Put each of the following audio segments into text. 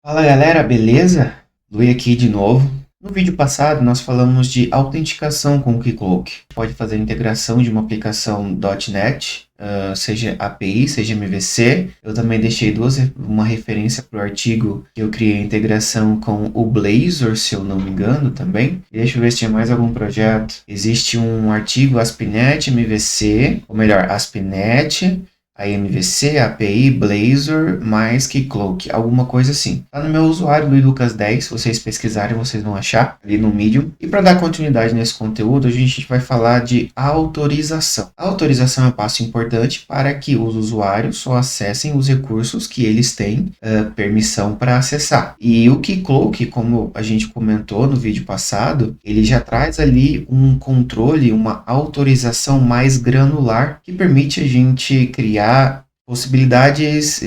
Fala galera, beleza? Lui aqui de novo. No vídeo passado nós falamos de autenticação com o Keycloak. Pode fazer a integração de uma aplicação .NET, seja API, seja MVC. Eu também deixei uma referência para o artigo que eu criei a integração com o Blazor, se eu não me engano também. Deixa eu ver se tinha mais algum projeto. Existe um artigo ASP.NET MVC, ou melhor, ASP.NET, a MVC, API, Blazor, mais Keycloak, alguma coisa assim. Tá no meu usuário, LuiLucas10, se vocês pesquisarem, vocês vão achar ali no Medium. E para dar continuidade nesse conteúdo, a gente vai falar de autorização. A autorização é um passo importante para que os usuários só acessem os recursos que eles têm permissão para acessar. E o Keycloak, como a gente comentou no vídeo passado, ele já traz ali um controle, uma autorização mais granular que permite a gente criar possibilidades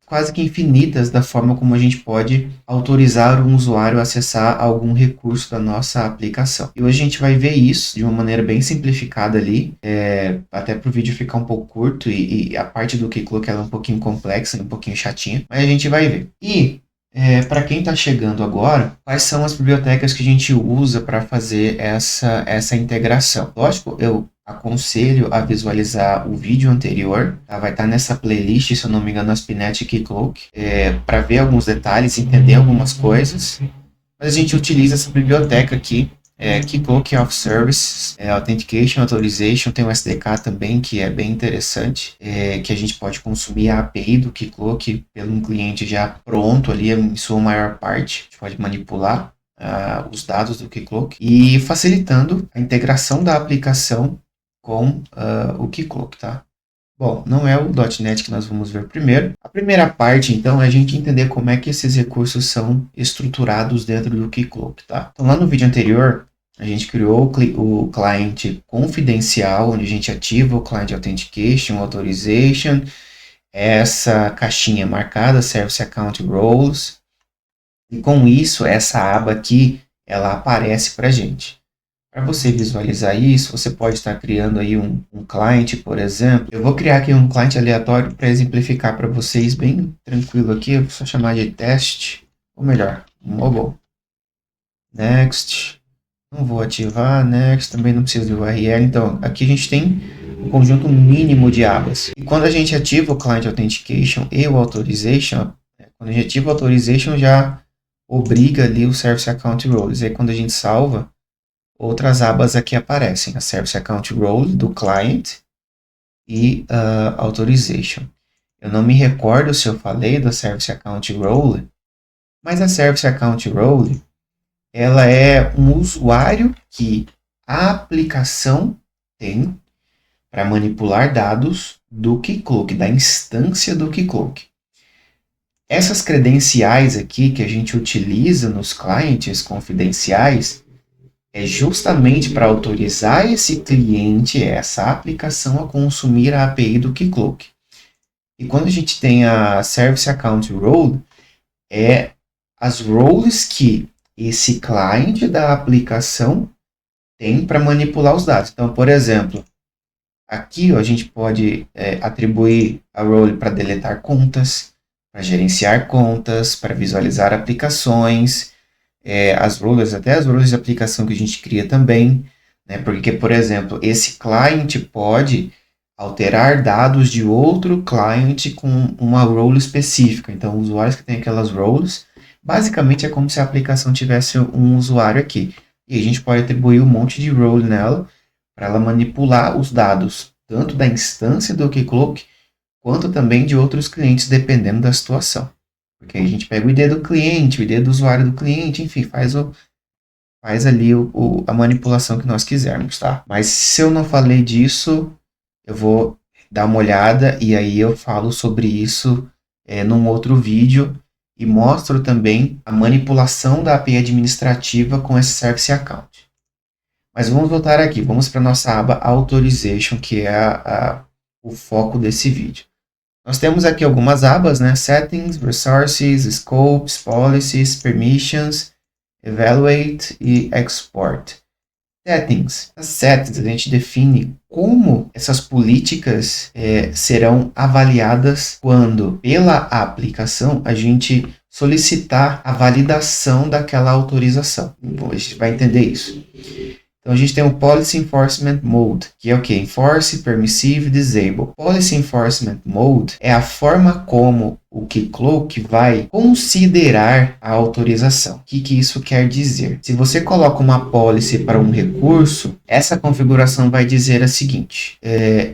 quase que infinitas da forma como a gente pode autorizar um usuário a acessar algum recurso da nossa aplicação. E hoje a gente vai ver isso de uma maneira bem simplificada ali, até para o vídeo ficar um pouco curto e a parte do Keycloak ela é um pouquinho complexa, um pouquinho chatinha, mas a gente vai ver. E para quem está chegando agora, quais são as bibliotecas que a gente usa para fazer essa integração? Lógico, eu aconselho a visualizar o vídeo anterior, tá? Vai estar nessa playlist, se eu não me engano, ASP.NET e Keycloak, para ver alguns detalhes, entender algumas coisas. Mas a gente utiliza essa biblioteca aqui, Keycloak Auth Services, Authentication, Authorization, tem o SDK também, que é bem interessante, que a gente pode consumir a API do Keycloak pelo um cliente já pronto ali, em sua maior parte, a gente pode manipular os dados do Keycloak e facilitando a integração da aplicação com o Keycloak, tá? Bom, não é o .NET que nós vamos ver primeiro. A primeira parte, então, é a gente entender como é que esses recursos são estruturados dentro do Keycloak, tá? Então, lá no vídeo anterior, a gente criou o cliente confidencial, onde a gente ativa o Client Authentication, Authorization, essa caixinha marcada, Service Account Roles, e com isso, essa aba aqui, ela aparece para a gente. Para você visualizar isso, você pode estar criando aí um client, por exemplo. Eu vou criar aqui um client aleatório para exemplificar para vocês bem tranquilo aqui. Eu vou só chamar de teste, ou melhor, mobile. Next. Não vou ativar, next, também não precisa de URL. Então, aqui a gente tem um conjunto mínimo de abas. E quando a gente ativa o Client Authentication e o Authorization, quando a gente ativa o Authorization, já obriga ali o Service Account Roles. E aí, quando a gente salva, outras abas aqui aparecem, a Service Account Role do Client e Authorization. Eu não me recordo se eu falei da Service Account Role, mas a Service Account Role, ela é um usuário que a aplicação tem para manipular dados do Keycloak, da instância do Keycloak. Essas credenciais aqui que a gente utiliza nos clientes confidenciais é justamente para autorizar esse cliente, essa aplicação, a consumir a API do Keycloak. E quando a gente tem a Service Account Role, é as roles que esse cliente da aplicação tem para manipular os dados. Então, por exemplo, aqui a gente pode atribuir a role para deletar contas, para gerenciar contas, para visualizar aplicações, as roles, até as roles de aplicação que a gente cria também, né? Porque, por exemplo, esse client pode alterar dados de outro client com uma role específica. Então, usuários que têm aquelas roles, basicamente é como se a aplicação tivesse um usuário aqui. E a gente pode atribuir um monte de role nela para ela manipular os dados, tanto da instância do Keycloak, quanto também de outros clientes, dependendo da situação. Porque aí a gente pega o ID do cliente, o ID do usuário do cliente, enfim, faz ali a manipulação que nós quisermos, tá? Mas se eu não falei disso, eu vou dar uma olhada e aí eu falo sobre isso num outro vídeo e mostro também a manipulação da API administrativa com esse Service Account. Mas vamos voltar aqui, vamos para a nossa aba Authorization, que é o foco desse vídeo. Nós temos aqui algumas abas, né? Settings, Resources, Scopes, Policies, Permissions, Evaluate e Export. Settings. As settings a gente define como essas políticas serão avaliadas quando, pela aplicação, a gente solicitar a validação daquela autorização. Bom, a gente vai entender isso. Então, a gente tem o Policy Enforcement Mode, que é o que? Enforce, Permissive, Disable. Policy Enforcement Mode é a forma como o Keycloak vai considerar a autorização. O que isso quer dizer? Se você coloca uma policy para um recurso, essa configuração vai dizer a seguinte: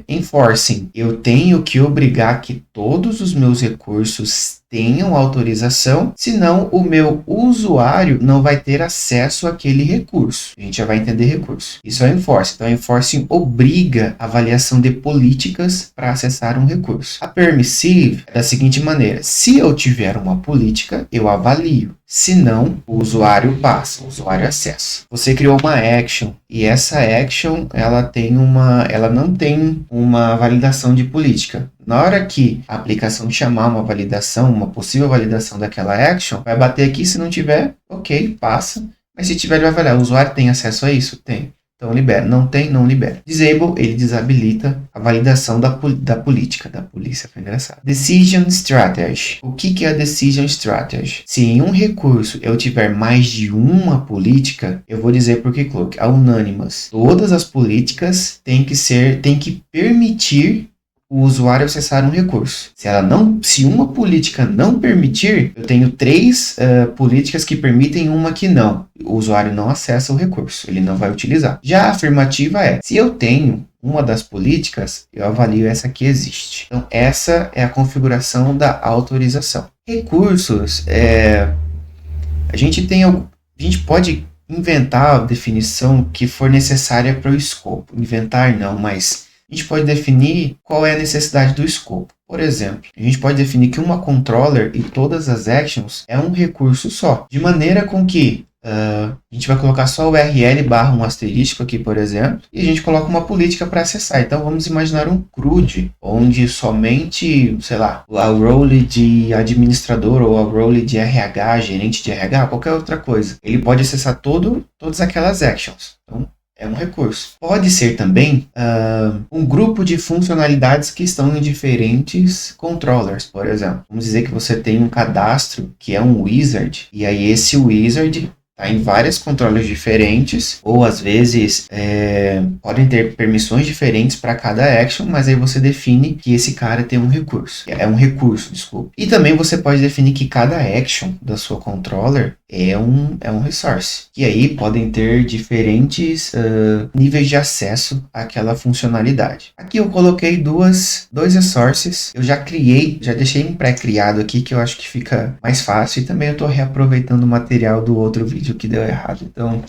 enforcing, eu tenho que obrigar que todos os meus recursos tenham autorização, senão o meu usuário não vai ter acesso àquele recurso. A gente já vai entender recurso. Isso é enforcing. Então, enforcing obriga a avaliação de políticas para acessar um recurso. A permissive é da seguinte maneira: se eu tiver uma política, eu avalio. Se não, o usuário passa, o usuário acessa. Você criou uma action e essa action ela não tem uma validação de política. Na hora que a aplicação chamar uma validação, uma possível validação daquela action, vai bater aqui. Se não tiver, ok, passa. Mas se tiver, ele vai avaliar. O usuário tem acesso a isso? Tem. Então libera. Não tem, não libera. Disable, ele desabilita a validação da política. Da polícia, foi engraçado. Decision Strategy. O que é a Decision Strategy? Se em um recurso eu tiver mais de uma política, eu vou dizer por Keycloak, a unânimas. Todas as políticas têm que permitir o usuário acessar um recurso. Se uma política não permitir, eu tenho 3 políticas que permitem, uma que não. O usuário não acessa o recurso, ele não vai utilizar. Já a afirmativa é: se eu tenho uma das políticas, eu avalio essa que existe. Então, essa é a configuração da autorização. Recursos, a gente pode inventar a definição que for necessária para o escopo. Inventar não, mas a gente pode definir qual é a necessidade do escopo. Por exemplo, a gente pode definir que uma controller e todas as actions é um recurso só. De maneira com que a gente vai colocar só o URL barra um asterisco aqui, por exemplo, e a gente coloca uma política para acessar. Então, vamos imaginar um CRUD, onde somente, sei lá, a role de administrador ou a role de RH, gerente de RH, qualquer outra coisa, ele pode acessar todas aquelas actions. Então, é um recurso. Pode ser também um grupo de funcionalidades que estão em diferentes controllers, por exemplo. Vamos dizer que você tem um cadastro que é um wizard, e aí esse wizard está em várias controllers diferentes, ou às vezes podem ter permissões diferentes para cada action, mas aí você define que esse cara tem um recurso. É um recurso, desculpa. E também você pode definir que cada action da sua controller é um resource. E aí podem ter diferentes níveis de acesso àquela funcionalidade. Aqui eu coloquei dois resources. Eu já deixei um pré-criado aqui que eu acho que fica mais fácil. E também eu estou reaproveitando o material do outro vídeo que deu errado. Então,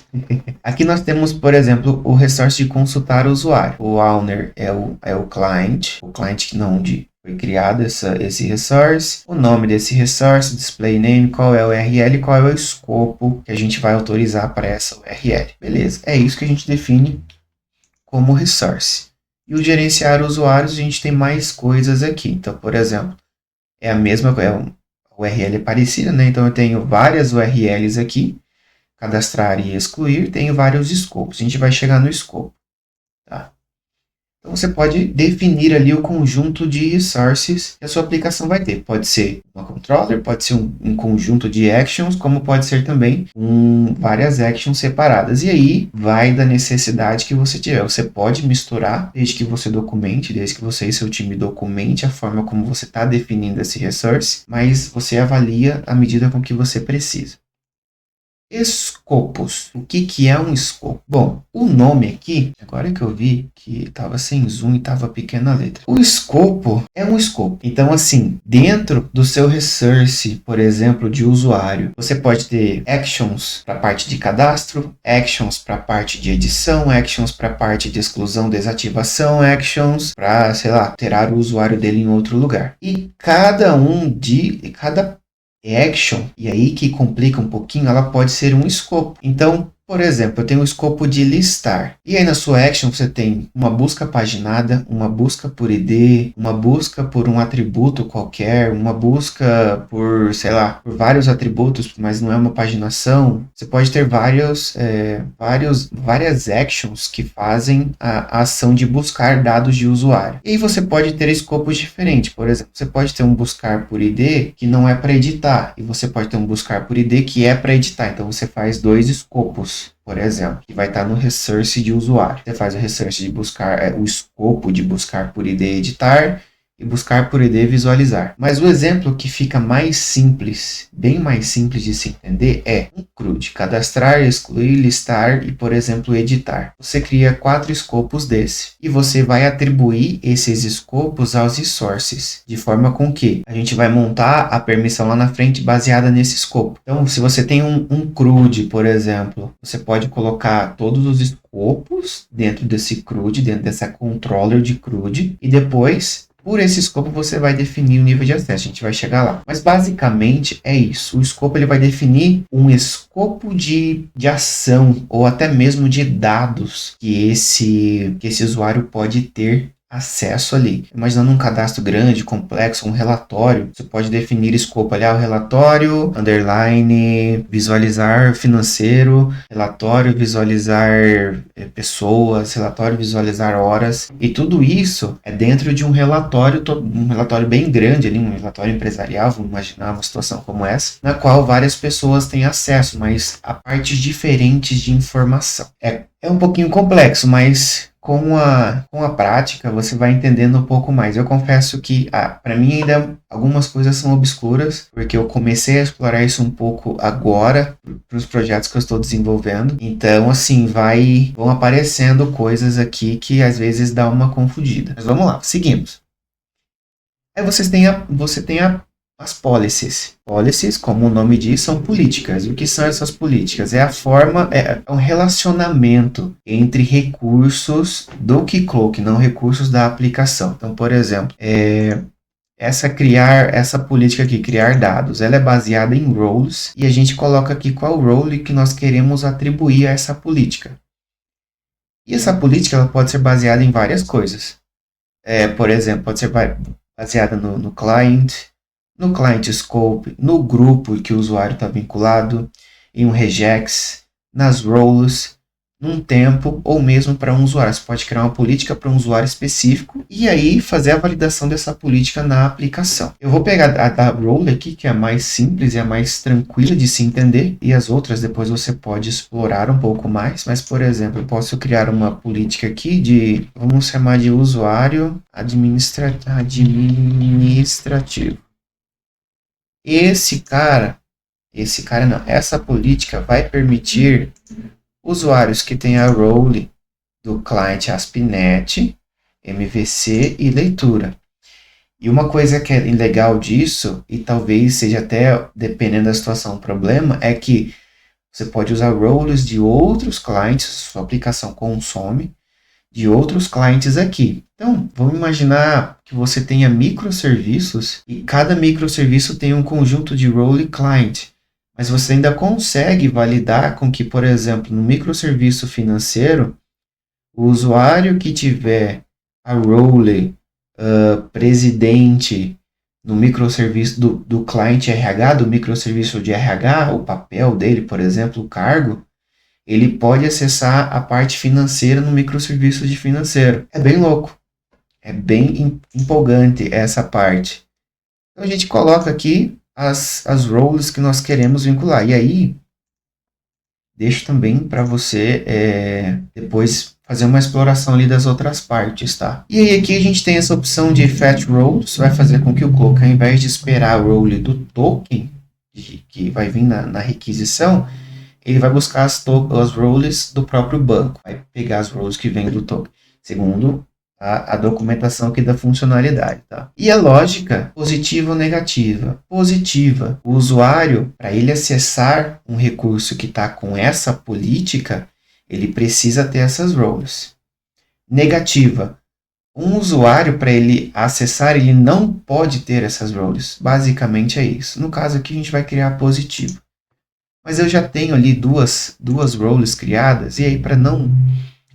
aqui nós temos, por exemplo, o resource de consultar o usuário. O owner é o client. O client onde foi criado esse resource, o nome desse resource, display name, qual é o URL, qual é o escopo que a gente vai autorizar para essa URL. Beleza, é isso que a gente define como resource. E o gerenciar usuários, a gente tem mais coisas aqui. Então, por exemplo, é a mesma coisa, a URL é parecida, né? Então eu tenho várias URLs aqui, cadastrar e excluir, tenho vários escopos. A gente vai chegar no escopo, tá? Então, você pode definir ali o conjunto de resources que a sua aplicação vai ter. Pode ser uma controller, pode ser um conjunto de actions, como pode ser também várias actions separadas. E aí, vai da necessidade que você tiver. Você pode misturar, desde que você documente, desde que você e seu time documente a forma como você está definindo esse resource, mas você avalia à medida com que você precisa. Escopos. O que é um escopo? Bom, o nome aqui, agora que eu vi que estava sem zoom e estava pequena a letra. O escopo é um escopo. Então, assim, dentro do seu resource, por exemplo, de usuário, você pode ter actions para a parte de cadastro, actions para a parte de edição, actions para a parte de exclusão, desativação, actions para, sei lá, alterar o usuário dele em outro lugar. E cada action, e aí que complica um pouquinho, ela pode ser um escopo. Então, Por exemplo, eu tenho o escopo de listar. E aí na sua action você tem uma busca paginada, uma busca por ID, uma busca por um atributo qualquer, uma busca por, sei lá, por vários atributos, mas não é uma paginação. Você pode ter várias actions que fazem a ação de buscar dados de usuário. E aí você pode ter escopos diferentes. Por exemplo, você pode ter um buscar por ID que não é para editar, e você pode ter um buscar por ID que é para editar. Então você faz dois escopos, por exemplo, que vai estar no research de usuário. Você faz o research de buscar, o escopo de buscar por ID editar e buscar por ID visualizar. Mas o exemplo que fica mais simples, bem mais simples de se entender, é um CRUD: cadastrar, excluir, listar e, por exemplo, editar. Você cria 4 escopos desse e você vai atribuir esses escopos aos resources, de forma com que a gente vai montar a permissão lá na frente baseada nesse escopo. Então, se você tem um CRUD, por exemplo, você pode colocar todos os escopos dentro desse CRUD, dentro dessa controller de CRUD, e depois, por esse escopo, você vai definir o nível de acesso. A gente vai chegar lá. Mas basicamente é isso. O escopo ele vai definir um escopo de ação ou até mesmo de dados que esse usuário pode ter acesso ali. Imaginando um cadastro grande, complexo, um relatório, você pode definir escopo ali, o relatório, underline, visualizar financeiro, relatório, visualizar pessoas, relatório, visualizar horas, e tudo isso é dentro de um relatório bem grande ali, um relatório empresarial, vamos imaginar uma situação como essa, na qual várias pessoas têm acesso, mas a partes diferentes de informação. É um pouquinho complexo, mas com a prática você vai entendendo um pouco mais. Eu confesso que para mim ainda algumas coisas são obscuras, porque eu comecei a explorar isso um pouco agora para os projetos que eu estou desenvolvendo. Então, assim, vão aparecendo coisas aqui que às vezes dá uma confundida. Mas vamos lá, seguimos. Aí você tem as policies. Policies, como o nome diz, são políticas. O que são essas políticas? É um relacionamento entre recursos do Keycloak, não recursos da aplicação. Então, por exemplo, essa política aqui, criar dados, ela é baseada em roles, e a gente coloca aqui qual role que nós queremos atribuir a essa política. E essa política ela pode ser baseada em várias coisas. Por exemplo, pode ser baseada no client scope, no grupo que o usuário está vinculado, em um regex, nas roles, num tempo, ou mesmo para um usuário. Você pode criar uma política para um usuário específico e aí fazer a validação dessa política na aplicação. Eu vou pegar a da role aqui, que é a mais simples e a mais tranquila de se entender, e as outras depois você pode explorar um pouco mais, mas, por exemplo, eu posso criar uma política aqui vamos chamar de usuário administrativo. Essa política vai permitir usuários que têm a role do client ASP.NET, MVC e leitura. E uma coisa que é legal disso, e talvez seja até, dependendo da situação, um problema, é que você pode usar roles de outros clients, sua aplicação consome, de outros clientes aqui. Então, vamos imaginar que você tenha microserviços e cada microserviço tem um conjunto de role client. Mas você ainda consegue validar com que, por exemplo, no microserviço financeiro, o usuário que tiver a role presidente no microserviço do cliente RH, do microserviço de RH, o papel dele, por exemplo, o cargo, ele pode acessar a parte financeira no microserviço de financeiro. É bem louco. É bem empolgante essa parte. Então a gente coloca aqui as roles que nós queremos vincular. E aí, deixo também para você depois fazer uma exploração ali das outras partes, tá? E aí aqui a gente tem essa opção de fetch roles, vai fazer com que o Cloak, ao invés de esperar a role do token, que vai vir na requisição, ele vai buscar as roles do próprio banco, vai pegar as roles que vêm do token, segundo a documentação aqui da funcionalidade, tá? E a lógica, positiva ou negativa? Positiva. O usuário, para ele acessar um recurso que está com essa política, ele precisa ter essas roles. Negativa. Um usuário, para ele acessar, ele não pode ter essas roles. Basicamente é isso. No caso aqui, a gente vai criar positivo. Mas eu já tenho ali duas roles criadas, e aí para não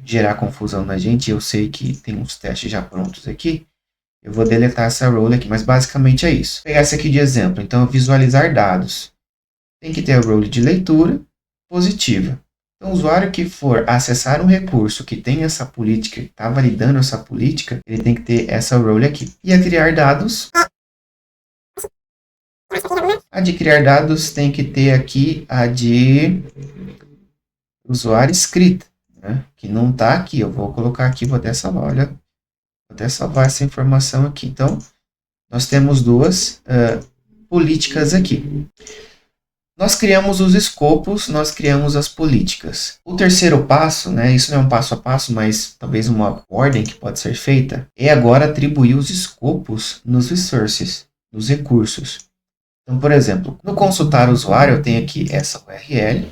gerar confusão na gente, eu sei que tem uns testes já prontos aqui, eu vou deletar essa role aqui, mas basicamente é isso. Vou pegar essa aqui de exemplo, então visualizar dados. Tem que ter a role de leitura positiva. Então, o usuário que for acessar um recurso que tem essa política, que está validando essa política, ele tem que ter essa role aqui. E a criar dados, tem que ter aqui a de usuário escrita, né? Que não está aqui. Eu vou colocar aqui, vou até salvar, olha, vou até salvar essa informação aqui. Então, nós temos duas políticas aqui. Nós criamos os escopos, nós criamos as políticas. O terceiro passo, né, isso não é um passo a passo, mas talvez uma ordem que pode ser feita, é agora atribuir os escopos nos resources, nos recursos. Então, por exemplo, no consultar usuário, eu tenho aqui essa URL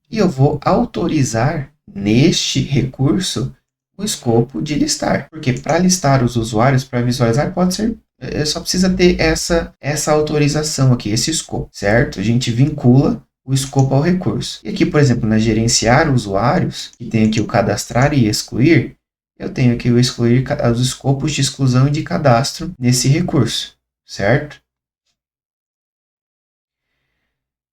e eu vou autorizar neste recurso o escopo de listar. Porque para listar os usuários, para visualizar, pode ser só precisa ter essa autorização aqui, esse escopo, certo? A gente vincula o escopo ao recurso. E aqui, por exemplo, na gerenciar usuários, que tem aqui o cadastrar e excluir, eu tenho aqui o excluir os escopos de exclusão e de cadastro nesse recurso, certo?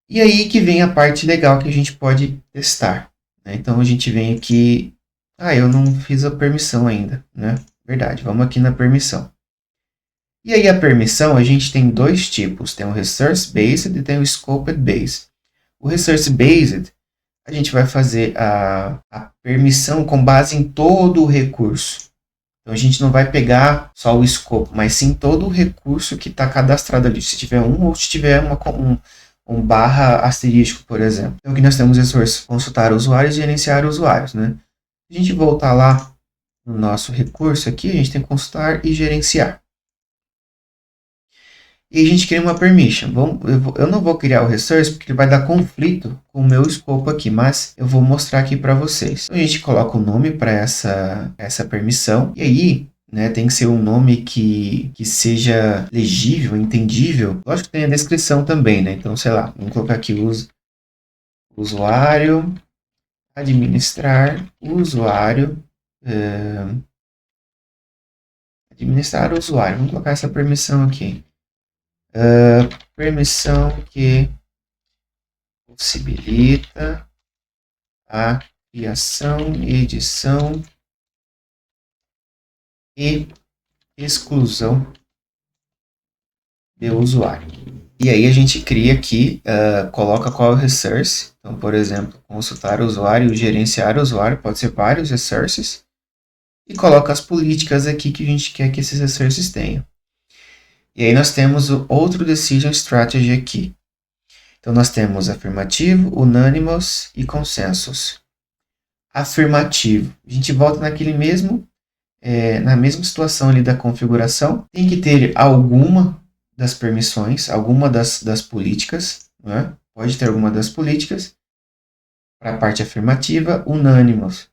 E aí que vem a parte legal que a gente pode testar, né? Então a gente vem aqui, eu não fiz a permissão ainda, né? Verdade, vamos aqui na permissão. E aí a permissão, a gente tem dois tipos, tem o Resource Based e tem o Scoped Based. O Resource Based, a gente vai fazer a permissão com base em todo o recurso. Então a gente não vai pegar só o escopo, mas sim todo o recurso que está cadastrado ali, se tiver um ou se tiver um barra asterístico, por exemplo. Então aqui nós temos resource consultar usuários e gerenciar usuários, né? Se a gente voltar lá no nosso recurso aqui, a gente tem consultar e gerenciar. E a gente cria uma permission. Eu não vou criar o resource porque ele vai dar conflito com o meu escopo aqui, mas eu vou mostrar aqui para vocês. Então a gente coloca o nome para essa permissão. E aí, né, tem que ser um nome que seja legível, entendível. Lógico que tem a descrição também, né? Então, sei lá, vamos colocar aqui usuário, administrar usuário, administrar usuário. Vamos colocar essa permissão aqui. Permissão que possibilita a criação, edição e exclusão do usuário. E aí a gente cria aqui, coloca qual é o resource. Então, por exemplo, consultar o usuário, gerenciar o usuário, pode ser vários resources. E coloca as políticas aqui que a gente quer que esses resources tenham. E aí nós temos o outro Decision Strategy aqui. Então, nós temos afirmativo, unanimous e consensus. Afirmativo. A gente volta naquele mesmo, na mesma situação ali da configuração. Tem que ter alguma das permissões, alguma das políticas, né? Pode ter alguma das políticas. Para a parte afirmativa, unanimous.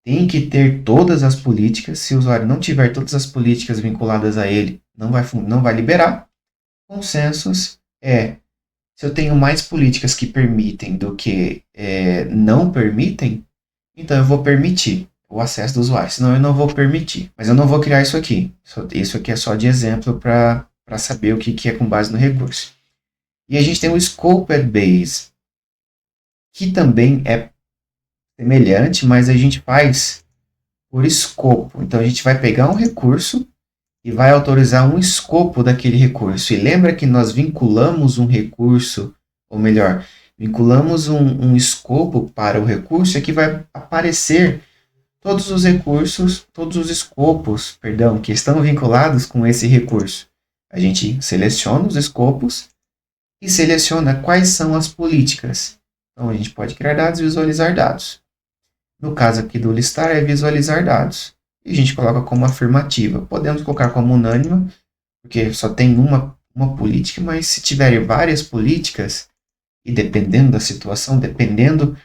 Tem que ter todas as políticas. Se o usuário não tiver todas as políticas vinculadas a ele, não vai liberar. Consensus se eu tenho mais políticas que permitem do que não permitem, então eu vou permitir o acesso do usuário, senão eu não vou permitir. Mas eu não vou criar isso aqui. Isso aqui é só de exemplo para saber o que é com base no recurso. E a gente tem o Scoped Base, que também é semelhante, mas a gente faz por escopo. Então a gente vai pegar um recurso e vai autorizar um escopo daquele recurso. E lembra que nós vinculamos um recurso, ou melhor, vinculamos um escopo para o recurso, e aqui vai aparecer todos os recursos, todos os escopos, que estão vinculados com esse recurso. A gente seleciona os escopos e seleciona quais são as políticas. Então a gente pode criar dados e visualizar dados. No caso aqui do listar é visualizar dados. E a gente coloca como afirmativa. Podemos colocar como unânima, porque só tem uma política, mas se tiverem várias políticas, e dependendo da situação, dependendo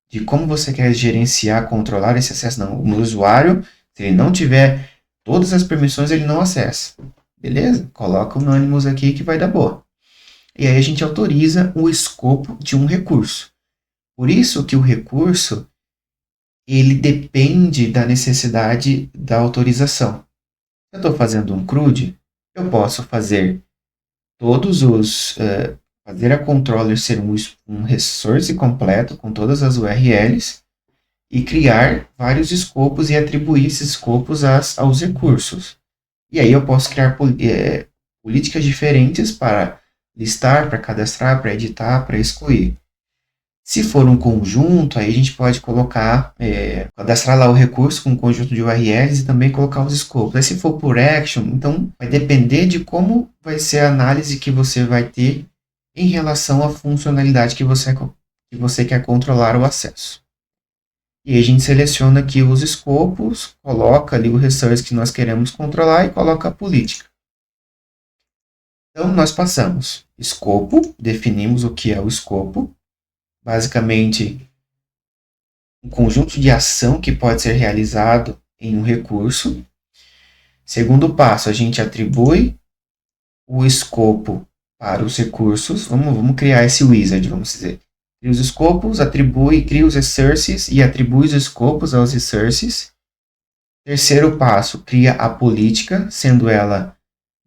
de como você quer gerenciar, controlar esse acesso no usuário, se ele não tiver todas as permissões, ele não acessa. Beleza? Coloca unânimos aqui que vai dar boa. e aí a gente autoriza o escopo de um recurso. Por isso que o recurso ele depende da necessidade da autorização. Se eu estou fazendo um CRUD, eu posso fazer fazer a controller ser um resource completo com todas as URLs e criar vários escopos e atribuir esses escopos aos recursos. E aí eu posso criar políticas diferentes para listar, para cadastrar, para editar, para excluir. Se for um conjunto, aí a gente pode colocar, cadastrar lá o recurso com um conjunto de URLs e também colocar os escopos. Aí se for por action, então vai depender de como vai ser a análise que você vai ter em relação à funcionalidade que você quer controlar o acesso. E aí a gente seleciona aqui os escopos, coloca ali o resource que nós queremos controlar e coloca a política. Então, nós passamos escopo, definimos o que é o escopo, basicamente um conjunto de ação que pode ser realizado em um recurso. Segundo passo, a gente atribui o escopo para os recursos. Vamos criar esse wizard, vamos dizer. Cria os escopos, cria os resources e atribui os escopos aos resources. Terceiro passo, cria a política, sendo ela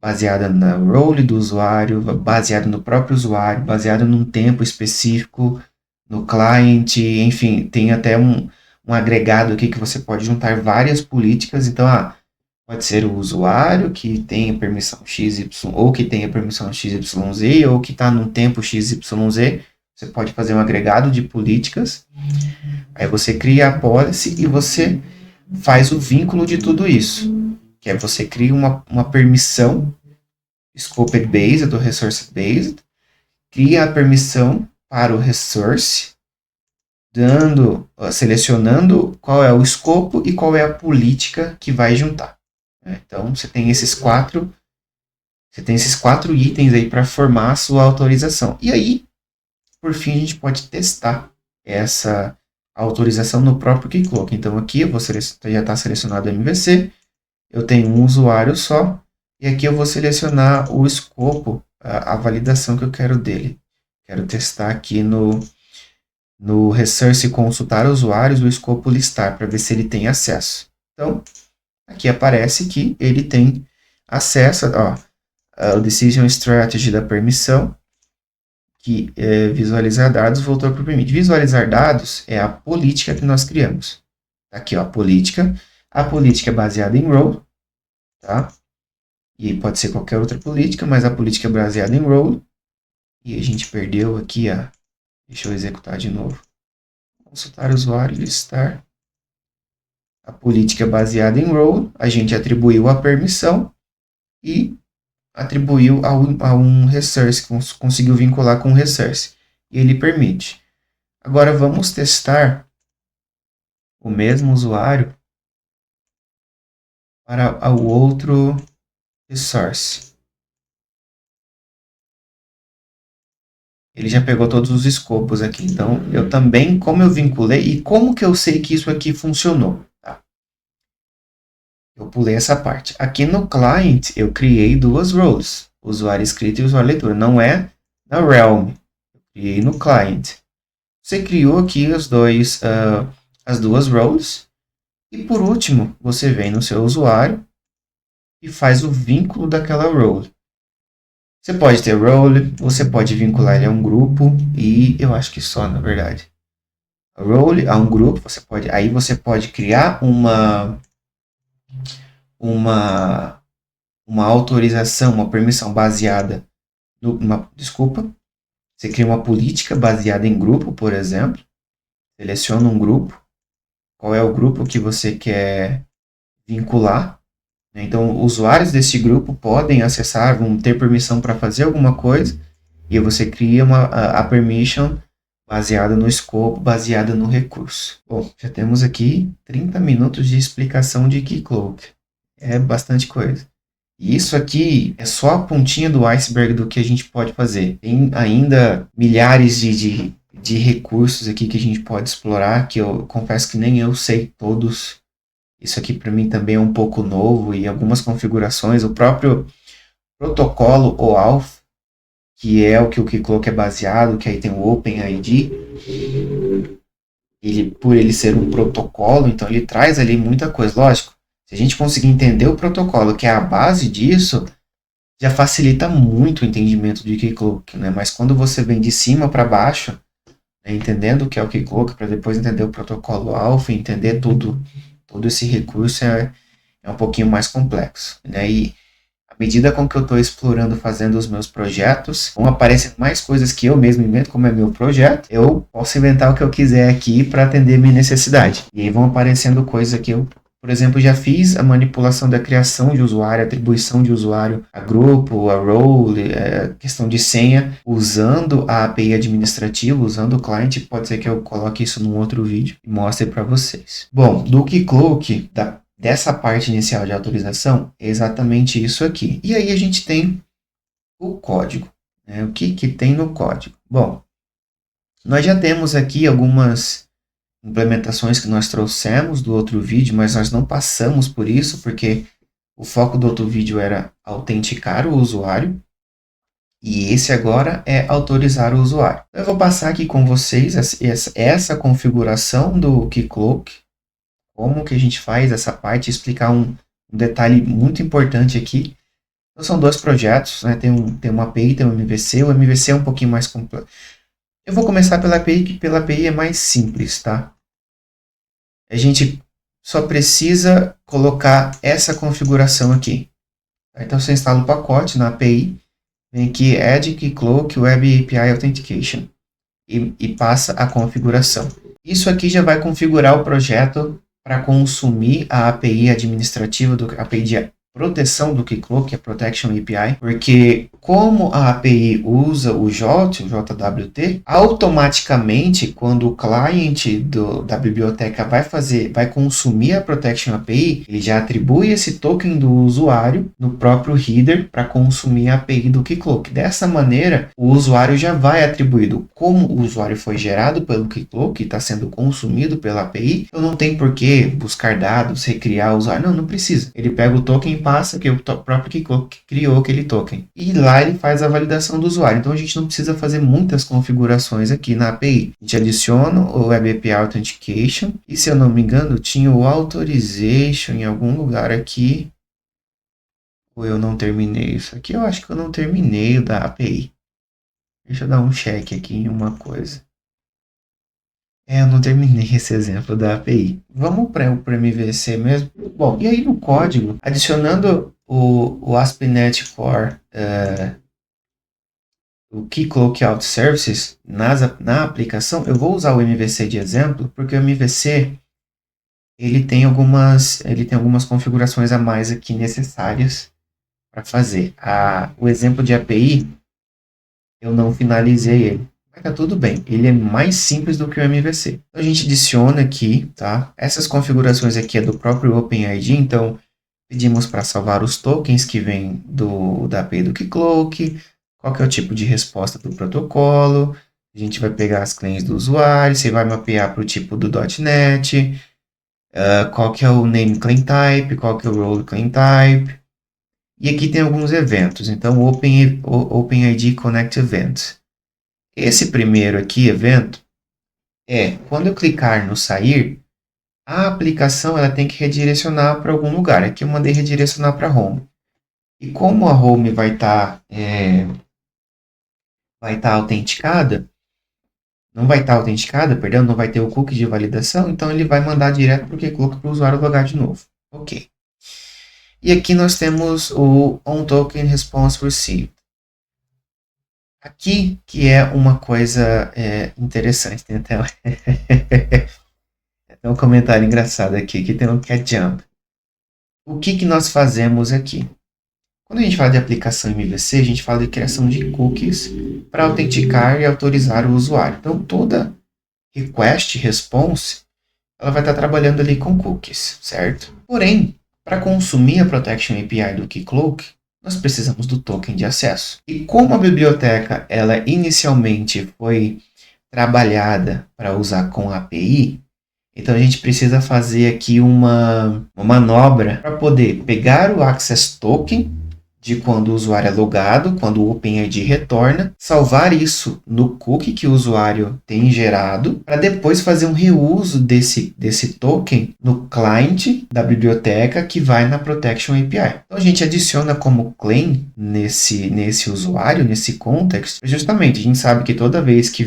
baseada na role do usuário, baseada no próprio usuário, baseada num tempo específico, no client, enfim, tem até um agregado aqui que você pode juntar várias políticas. Então, pode ser o usuário que tenha permissão XY, ou que tenha permissão XYZ, ou que está num tempo XYZ. Você pode fazer um agregado de políticas. Aí você cria a policy e você faz o vínculo de tudo isso. Que é você cria uma permissão scoped based ou resource based, cria a permissão para o resource, selecionando qual é o escopo e qual é a política que vai juntar. Então você tem esses quatro itens aí para formar a sua autorização. E aí, por fim, a gente pode testar essa autorização no próprio Keycloak. Então aqui já está selecionado o MVC, eu tenho um usuário só, e aqui eu vou selecionar o escopo, a validação que eu quero dele. Quero testar aqui no resource consultar usuários, o escopo listar, para ver se ele tem acesso. Então, aqui aparece que ele tem acesso, o decision strategy da permissão, que é visualizar dados, voltou para o permit. Visualizar dados é a política que nós criamos. Aqui, a política. A política é baseada em role, tá? E pode ser qualquer outra política, mas a política é baseada em role. E a gente perdeu aqui, deixa eu executar de novo. Consultar usuário, listar. A política é baseada em role, a gente atribuiu a permissão e atribuiu a um resource, conseguiu vincular com um resource. E ele permite. Agora vamos testar o mesmo usuário para o outro resource. Ele já pegou todos os escopos aqui. Então, eu também, como eu vinculei, e como que eu sei que isso aqui funcionou? Tá? Eu pulei essa parte. Aqui no client, eu criei duas roles. Usuário escrito e usuário leitura. Não é na Realm. Eu criei no client. Você criou aqui as duas roles. E por último, você vem no seu usuário e faz o vínculo daquela role. Você pode ter role, você pode vincular ele a um grupo, e eu acho que só, na verdade. A role a um grupo, aí você pode criar uma autorização, uma permissão baseada você cria uma política baseada em grupo, por exemplo. Seleciona um grupo. Qual é o grupo que você quer vincular? Então, usuários desse grupo podem acessar, vão ter permissão para fazer alguma coisa, e você cria a permission baseada no escopo, baseada no recurso. Bom, já temos aqui 30 minutos de explicação de Keycloak. É bastante coisa. E isso aqui é só a pontinha do iceberg do que a gente pode fazer. Tem ainda milhares de recursos aqui que a gente pode explorar, que eu confesso que nem eu sei todos. Isso aqui para mim também é um pouco novo, e algumas configurações, o próprio protocolo OAuth, que é o que o Keycloak é baseado, que aí tem o OpenID. Por ele ser um protocolo, então ele traz ali muita coisa. Lógico, se a gente conseguir entender o protocolo, que é a base disso, já facilita muito o entendimento de Keycloak, né? Mas quando você vem de cima para baixo, né, entendendo o que é o Keycloak, para depois entender o protocolo alfa, entender todo esse recurso é um pouquinho mais complexo, né? E à medida com que eu estou explorando, fazendo os meus projetos, vão aparecendo mais coisas que eu mesmo invento, como é meu projeto. Eu posso inventar o que eu quiser aqui para atender minha necessidade. E aí vão aparecendo coisas que eu, por exemplo, já fiz a manipulação da criação de usuário, atribuição de usuário a grupo, a role, questão de senha, usando a API administrativa, usando o client. Pode ser que eu coloque isso num outro vídeo e mostre para vocês. Bom, do Keycloak, dessa parte inicial de autorização, é exatamente isso aqui. E aí a gente tem o código, né? O que tem no código? Bom, nós já temos aqui algumas implementações que nós trouxemos do outro vídeo, mas nós não passamos por isso, porque o foco do outro vídeo era autenticar o usuário, e esse agora é autorizar o usuário. Eu vou passar aqui com vocês essa configuração do Keycloak, como que a gente faz essa parte, explicar um detalhe muito importante aqui. Então, são dois projetos, né? Tem uma API e tem um MVC. O MVC é um pouquinho mais complexo. Eu vou começar pela API, que pela API é mais simples, tá? A gente só precisa colocar essa configuração aqui. Então, você instala o pacote na API, vem aqui Add Keycloak Web API Authentication e passa a configuração. Isso aqui já vai configurar o projeto para consumir a API administrativa, a API de proteção do Keycloak, que é Protection API, porque como a API usa o JWT, automaticamente quando o cliente da biblioteca vai consumir a Protection API, ele já atribui esse token do usuário no próprio header para consumir a API do Keycloak. Dessa maneira, o usuário já vai atribuído. Como o usuário foi gerado pelo Keycloak e está sendo consumido pela API, eu não tenho por que buscar dados, recriar o usuário. Não precisa. Ele pega o token, passa que o próprio Keycloak criou aquele token. E lá ele faz a validação do usuário. Então a gente não precisa fazer muitas configurações aqui na API. A gente adiciona o Web API Authentication. E se eu não me engano, tinha o Authorization em algum lugar aqui. Ou eu não terminei isso aqui? Eu acho que eu não terminei o da API. Deixa eu dar um check aqui em uma coisa. Eu não terminei esse exemplo da API. Vamos para o MVC mesmo? Bom, e aí no código, adicionando o ASP.NET Core, o Keycloak Auth Services na aplicação, eu vou usar o MVC de exemplo, porque o MVC ele tem algumas configurações a mais aqui necessárias para fazer. O exemplo de API, eu não finalizei ele. Mas tá tudo bem, ele é mais simples do que o MVC. Então, a gente adiciona aqui, tá? Essas configurações aqui é do próprio OpenID, então pedimos para salvar os tokens que vêm da API do Keycloak, qual que é o tipo de resposta do protocolo, a gente vai pegar as claims do usuário, você vai mapear para o tipo do .NET, qual que é o name claim type, qual que é o role claim type, e aqui tem alguns eventos, então o OpenID Connect Event. Esse primeiro aqui, evento, quando eu clicar no sair, a aplicação ela tem que redirecionar para algum lugar. Aqui eu mandei redirecionar para home. E como a home vai estar autenticada, não vai ter o cookie de validação, então ele vai mandar direto para o Keycloak para o usuário logar de novo. Ok. E aqui nós temos o OnToken Response Received. Aqui que é uma coisa interessante, tem até um comentário engraçado aqui, que tem um cat jump. O que nós fazemos aqui? Quando a gente fala de aplicação MVC, a gente fala de criação de cookies para autenticar e autorizar o usuário. Então, toda request, response, ela vai estar trabalhando ali com cookies, certo? Porém, para consumir a Protection API do Keycloak, nós precisamos do token de acesso. E como a biblioteca ela inicialmente foi trabalhada para usar com API, então a gente precisa fazer aqui uma manobra para poder pegar o Access Token de quando o usuário é logado, quando o OpenID retorna, salvar isso no cookie que o usuário tem gerado, para depois fazer um reuso desse token no client da biblioteca que vai na Protection API. Então a gente adiciona como claim nesse usuário, nesse context, justamente a gente sabe que toda vez que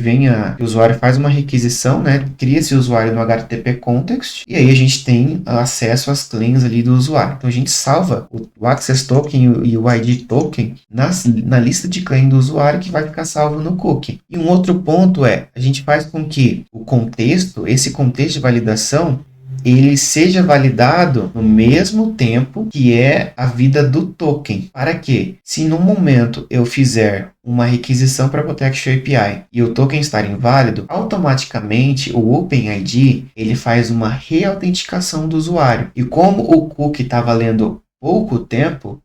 o usuário faz uma requisição, né, cria esse usuário no HTTP context, e aí a gente tem acesso às claims ali do usuário. Então a gente salva o access token e o ID token na lista de claim do usuário, que vai ficar salvo no cookie. E um outro ponto a gente faz com que esse contexto de validação, ele seja validado no mesmo tempo que é a vida do token. Para que, se no momento eu fizer uma requisição para Protection API e o token estar inválido, automaticamente o OpenID ele faz uma reautenticação do usuário. E como o cookie está valendo pouco tempo,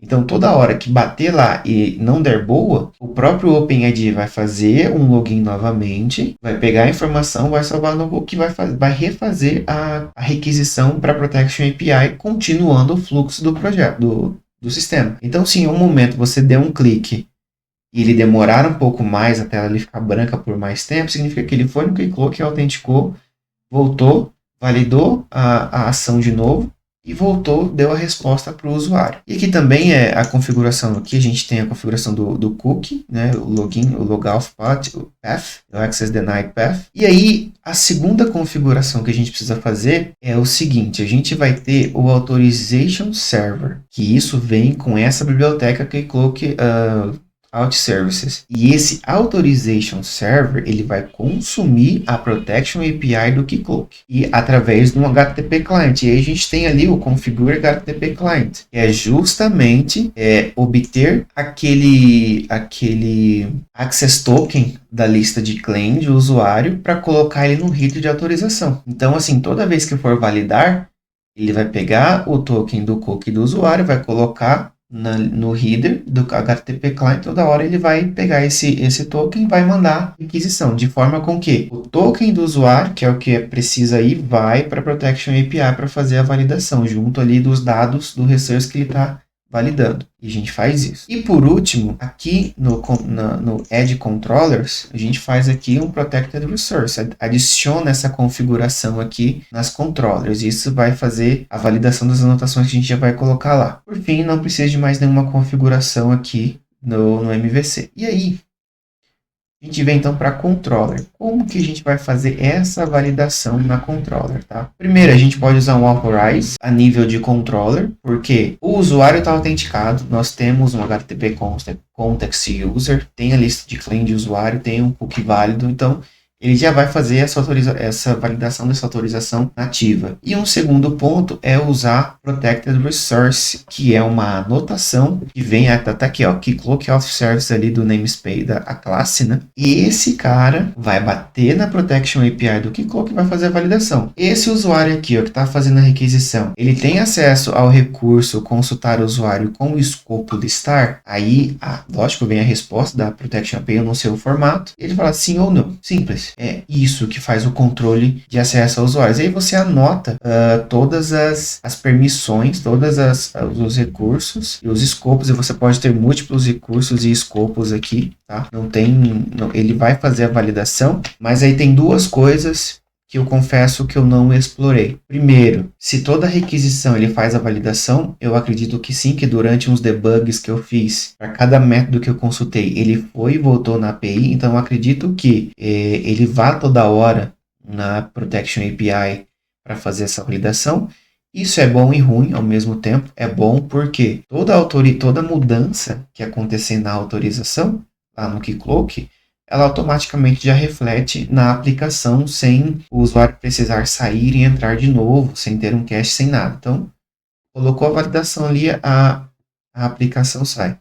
então toda hora que bater lá e não der boa, o próprio OpenID vai fazer um login novamente, vai pegar a informação, vai salvar no cookie, vai refazer a requisição para Protection API, continuando o fluxo do projeto, do sistema. Então, se em um momento você der um clique e ele demorar um pouco mais, a tela ali ficar branca por mais tempo, significa que ele foi no clicou, autenticou, voltou, validou a ação de novo, e voltou, deu a resposta para o usuário. E aqui também é a configuração, aqui a gente tem a configuração do cookie, né, o login, o logout path, o access denied path. E aí, a segunda configuração que a gente precisa fazer é o seguinte, a gente vai ter o authorization server, que isso vem com essa biblioteca que Keycloak Out Services. E esse Authorization Server, ele vai consumir a Protection API do Keycloak. E através de um HTTP Client. E aí a gente tem ali o Configure HTTP Client. Que é justamente obter aquele Access Token da lista de claim de usuário para colocar ele no header de autorização. Então, assim, toda vez que for validar, ele vai pegar o token do cookie do usuário, vai colocar no header do HTTP Client, toda hora ele vai pegar esse token e vai mandar requisição, de forma com que o token do usuário, que é o que precisa aí, vai para a Protection API para fazer a validação, junto ali dos dados do resource que ele está validando. E a gente faz isso. E por último, aqui no Edge Controllers, a gente faz aqui um Protected Resource. Adiciona essa configuração aqui nas controllers. Isso vai fazer a validação das anotações que a gente já vai colocar lá. Por fim, não precisa de mais nenhuma configuração aqui no MVC. E aí, a gente vem então para controller. Como que a gente vai fazer essa validação na controller, tá? Primeiro, a gente pode usar um authorize a nível de controller, porque o usuário está autenticado, nós temos um HTTP context user, tem a lista de claim de usuário, tem um cookie válido, então ele já vai fazer essa validação dessa autorização nativa. E um segundo ponto é usar Protected Resource, que é uma anotação que vem até aqui, ó, Keycloak Auth Service ali do namespace a classe, né? E esse cara vai bater na Protection API do Keycloak e vai fazer a validação. Esse usuário aqui, ó, que está fazendo a requisição, ele tem acesso ao recurso consultar o usuário com o escopo listar. Aí, lógico, vem a resposta da Protection API, eu não sei o formato. Ele fala sim ou não. Simples. É isso que faz o controle de acesso aos usuários. Aí você anota todas as permissões, todos os recursos e os escopos, e você pode ter múltiplos recursos e escopos aqui, tá? Ele vai fazer a validação, mas aí tem duas coisas que eu confesso que eu não explorei. Primeiro, se toda requisição ele faz a validação, eu acredito que sim, que durante uns debugs que eu fiz, para cada método que eu consultei, ele foi e voltou na API, então eu acredito que ele vá toda hora na Protection API para fazer essa validação. Isso é bom e ruim ao mesmo tempo. É bom porque toda mudança que acontecer na autorização, lá no Keycloak, ela automaticamente já reflete na aplicação sem o usuário precisar sair e entrar de novo, sem ter um cache, sem nada. Então, colocou a validação ali, a aplicação sai.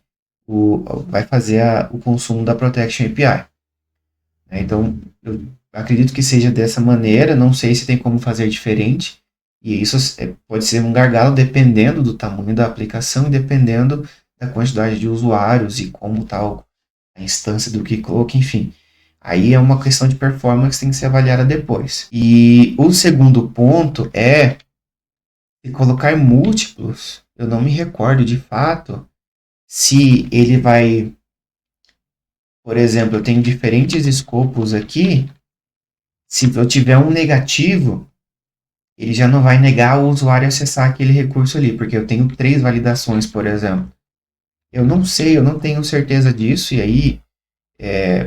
Vai fazer o consumo da Protection API. Então, eu acredito que seja dessa maneira, não sei se tem como fazer diferente, e isso pode ser um gargalo dependendo do tamanho da aplicação e dependendo da quantidade de usuários e como tal a instância do Keycloak, enfim. Aí é uma questão de performance que tem que ser avaliada depois. E o segundo ponto é colocar múltiplos. Eu não me recordo de fato se ele vai, por exemplo, eu tenho diferentes escopos aqui, se eu tiver um negativo, ele já não vai negar o usuário acessar aquele recurso ali, porque eu tenho 3 validações, por exemplo. Eu não sei, eu não tenho certeza disso, e aí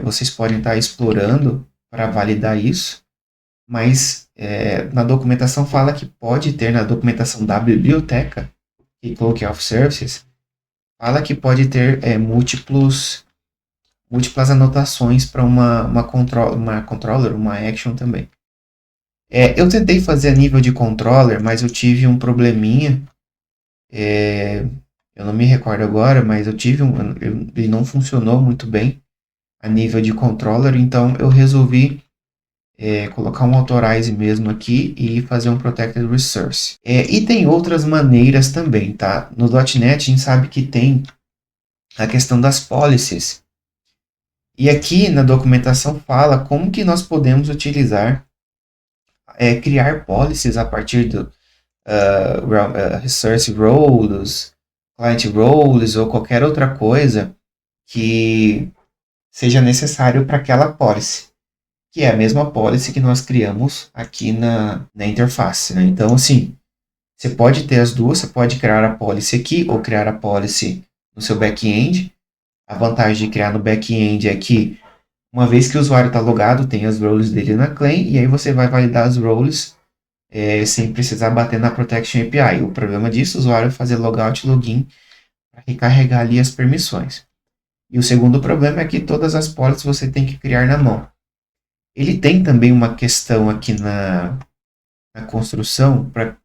vocês podem estar explorando para validar isso, mas na documentação fala que pode ter, na documentação da biblioteca, Keycloak of Services, fala que pode ter múltiplas anotações para uma controller, uma action também. Eu tentei fazer a nível de controller, mas eu tive um probleminha. Eu não me recordo agora, mas eu tive ele não funcionou muito bem a nível de controller, então eu resolvi colocar um authorize mesmo aqui e fazer um protected resource. E tem outras maneiras também, tá? No .NET a gente sabe que tem a questão das policies. E aqui na documentação fala como que nós podemos utilizar, criar policies a partir do resource roles, client roles ou qualquer outra coisa que seja necessário para aquela policy, que é a mesma policy que nós criamos aqui na interface, né? Então, assim, você pode ter as duas, você pode criar a policy aqui ou criar a policy no seu back-end. A vantagem de criar no back-end é que, uma vez que o usuário está logado, tem as roles dele na claim, e aí você vai validar as roles sem precisar bater na Protection API. O problema disso, o usuário fazer logout e login para recarregar ali as permissões. E o segundo problema é que todas as policies você tem que criar na mão. Ele tem também uma questão aqui na construção, para,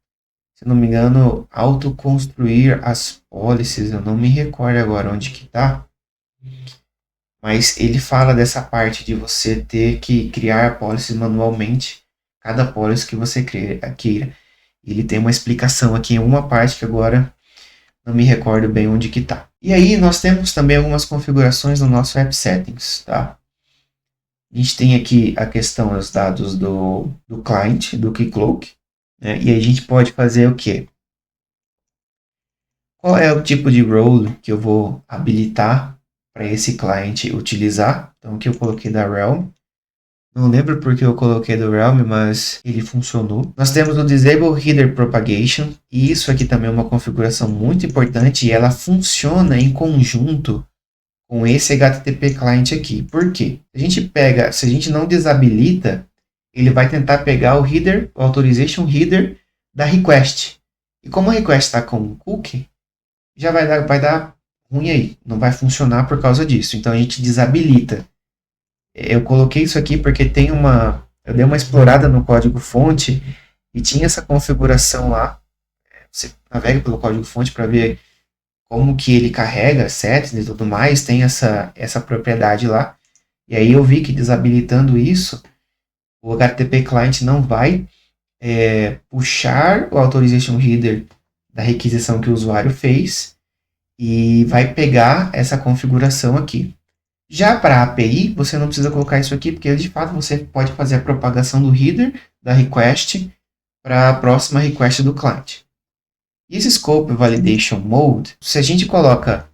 se não me engano, autoconstruir as policies. Eu não me recordo agora onde que está. Mas ele fala dessa parte de você ter que criar policies manualmente, cada policy que você queira. Ele tem uma explicação aqui em uma parte que agora não me recordo bem onde que está. E aí nós temos também algumas configurações no nosso App Settings, tá? A gente tem aqui a questão dos dados do client, do Keycloak, né? E aí a gente pode fazer o quê? Qual é o tipo de role que eu vou habilitar para esse cliente utilizar? Então aqui eu coloquei da Realm. Não lembro porque eu coloquei do Realm, mas ele funcionou. Nós temos o Disable Header Propagation, e isso aqui também é uma configuração muito importante, e ela funciona em conjunto com esse HTTP client aqui. Por quê? Se a gente não desabilita, ele vai tentar pegar o header, o authorization header da request. E como a request está com um cookie, já vai dar ruim aí. Não vai funcionar por causa disso. Então a gente desabilita. Eu coloquei isso aqui porque eu dei uma explorada no código-fonte e tinha essa configuração lá. Você navega pelo código-fonte para ver como que ele carrega settings e tudo mais, tem essa propriedade lá. E aí eu vi que desabilitando isso, o HTTP client não vai puxar o authorization header da requisição que o usuário fez e vai pegar essa configuração aqui. Já para a API, você não precisa colocar isso aqui, porque de fato você pode fazer a propagação do header da request para a próxima request do client. E esse Scope Validation Mode, se a gente coloca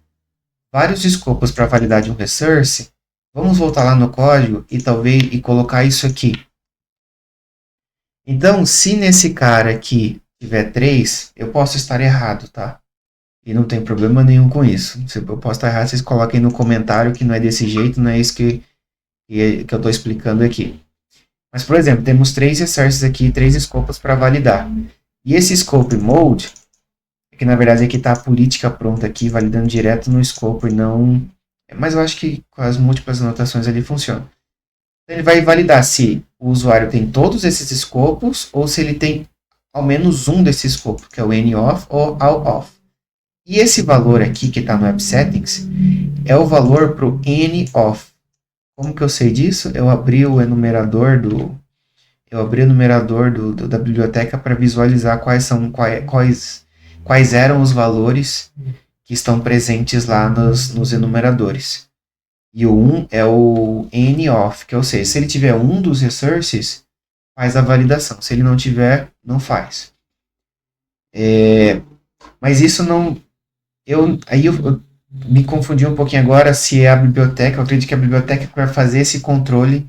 vários escopos para validar de um resource, vamos voltar lá no código e colocar isso aqui. Então, se nesse cara aqui tiver 3, eu posso estar errado, tá? E não tem problema nenhum com isso. Se eu posso estar errado, vocês coloquem no comentário que não é desse jeito, não é isso que eu estou explicando aqui. Mas, por exemplo, temos 3 resources aqui, 3 escopos para validar. E esse Scope Mode, que na verdade aqui está a política pronta aqui, validando direto no escopo e não... Mas eu acho que com as múltiplas anotações ali funciona. Então ele vai validar se o usuário tem todos esses escopos ou se ele tem ao menos um desses escopos, que é o N-off ou All-off. E esse valor aqui que está no App Settings é o valor para o N-off. Como que eu sei disso? Eu abri o enumerador da biblioteca para visualizar quais eram os valores que estão presentes lá nos enumeradores. E o 1 é o N-off, que ou seja, se ele tiver um dos resources, faz a validação. Se ele não tiver, não faz. Mas isso não... Me confundi um pouquinho agora se é a biblioteca. Eu acredito que a biblioteca vai fazer esse controle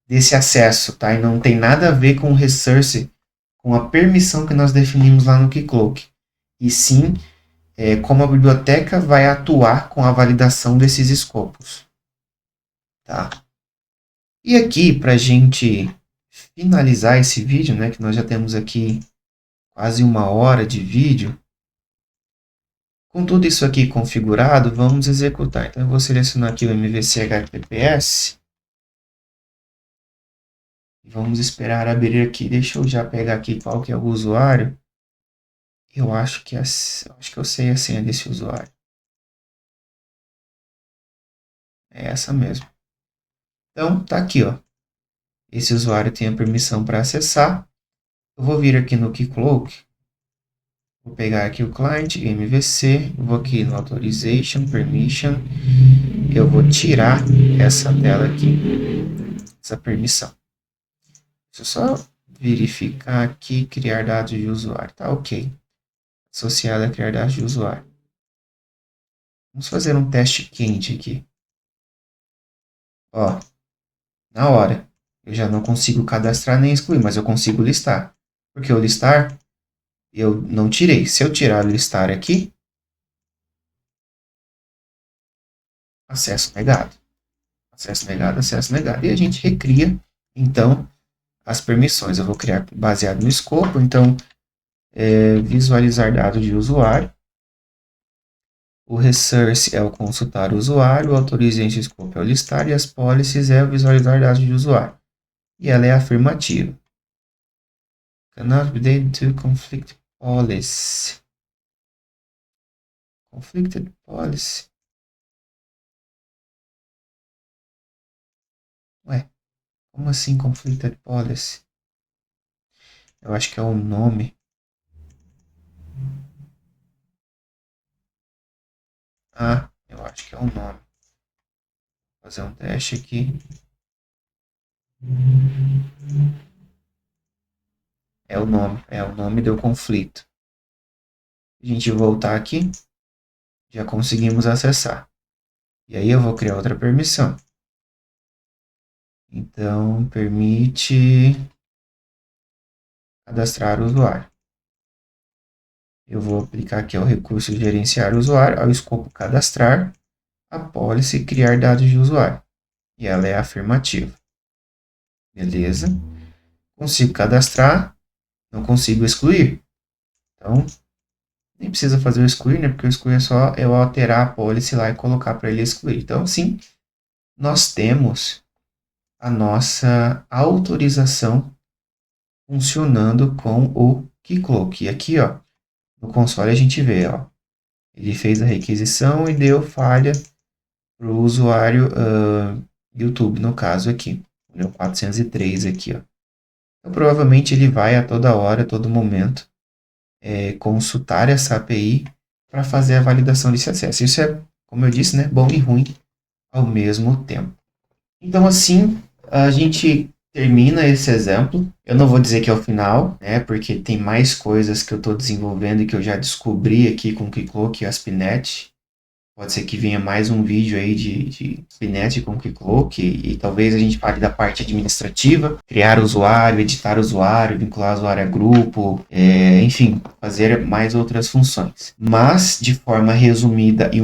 desse acesso, tá? E não tem nada a ver com o resource, com a permissão que nós definimos lá no Keycloak. E sim, como a biblioteca vai atuar com a validação desses escopos, tá? E aqui, para a gente finalizar esse vídeo, né, que nós já temos aqui quase 1 hora de vídeo, com tudo isso aqui configurado, vamos executar. Então, eu vou selecionar aqui o MVC HTTPS. Vamos esperar abrir aqui. Deixa eu já pegar aqui qual que é o usuário. Eu acho que eu sei a senha desse usuário. É essa mesmo. Então, tá aqui, ó. Esse usuário tem a permissão para acessar. Eu vou vir aqui no Keycloak. Vou pegar aqui o client, MVC. Vou aqui no Authorization, Permission. Eu vou tirar essa tela aqui, essa permissão. Deixa eu só verificar aqui, criar dados de usuário. Tá ok. Associado a criar dados de usuário. Vamos fazer um teste quente aqui. Ó, na hora. Eu já não consigo cadastrar nem excluir, mas eu consigo listar. Porque o listar, eu não tirei. Se eu tirar o listar aqui, acesso negado. Acesso negado, acesso negado. E a gente recria, então, as permissões. Eu vou criar baseado no escopo. Então, visualizar dado de usuário. O resource é o consultar o usuário. O authorization scope é o listar. E as policies é o visualizar dados de usuário. E ela é afirmativa. Cannot be dated to conflict policy. Conflicted policy. Ué, como assim conflicted policy? Eu acho que é o nome. Ah, eu acho que é o nome. Vou fazer um teste aqui. É o nome do conflito. A gente voltar aqui, já conseguimos acessar. E aí eu vou criar outra permissão. Então, permite cadastrar o usuário. Eu vou aplicar aqui o recurso gerenciar o usuário, ao escopo cadastrar, a policy criar dados de usuário. E ela é afirmativa. Beleza. Consigo cadastrar, não consigo excluir. Então, nem precisa fazer o excluir, né? Porque o excluir é só eu alterar a policy lá e colocar para ele excluir. Então, sim, nós temos a nossa autorização funcionando com o Keycloak. E aqui, ó, no console a gente vê, ó, ele fez a requisição e deu falha para o usuário YouTube, no caso aqui. Deu 403 aqui, ó. Então, provavelmente ele vai a toda hora, a todo momento, consultar essa API para fazer a validação desse acesso. Isso é, como eu disse, né, bom e ruim ao mesmo tempo. Então, assim, a gente termina esse exemplo. Eu não vou dizer que é o final, né, porque tem mais coisas que eu estou desenvolvendo e que eu já descobri aqui com o Keycloak e o ASP.NET. Pode ser que venha mais um vídeo aí de ASP.NET com o Keycloak e talvez a gente fale da parte administrativa, criar usuário, editar usuário, vincular usuário a grupo, enfim, fazer mais outras funções. Mas, de forma resumida e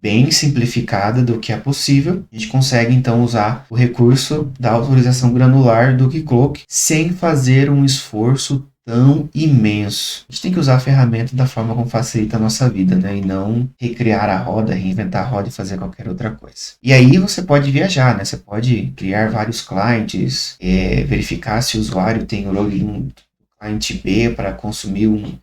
bem simplificada do que é possível, a gente consegue então usar o recurso da autorização granular do Keycloak sem fazer um esforço tão imenso. A gente tem que usar a ferramenta da forma como facilita a nossa vida, né? E não recriar a roda, reinventar a roda e fazer qualquer outra coisa. E aí você pode viajar, né? Você pode criar vários clientes, verificar se o usuário tem o login do cliente B para consumir um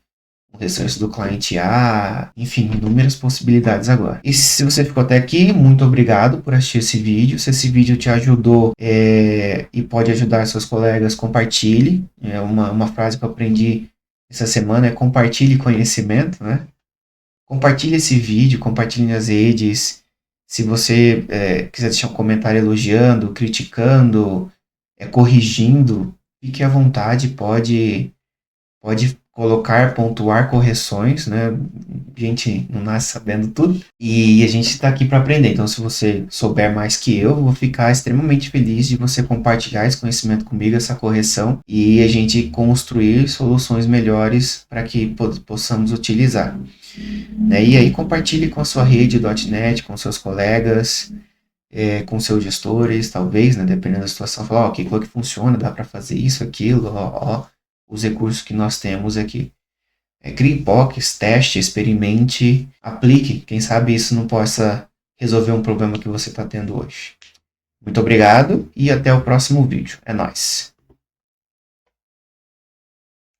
resource do cliente A, enfim, inúmeras possibilidades agora. E se você ficou até aqui, muito obrigado por assistir esse vídeo. Se esse vídeo te ajudou e pode ajudar seus colegas, compartilhe. É uma frase que eu aprendi essa semana, é compartilhe conhecimento, né? Compartilhe esse vídeo, compartilhe nas redes. Se você quiser deixar um comentário elogiando, criticando, corrigindo, fique à vontade, pode colocar, pontuar correções, né? A gente não nasce sabendo tudo e a gente está aqui para aprender. Então, se você souber mais que eu vou ficar extremamente feliz de você compartilhar esse conhecimento comigo, essa correção, e a gente construir soluções melhores para que possamos utilizar. Né? E aí compartilhe com a sua rede .NET, com seus colegas, com seus gestores, talvez, né? Dependendo da situação, falar, ó, que funciona, dá para fazer isso, aquilo, ó, os recursos que nós temos aqui. Crie POCs, teste, experimente, aplique. Quem sabe isso não possa resolver um problema que você está tendo hoje. Muito obrigado e até o próximo vídeo. É nóis!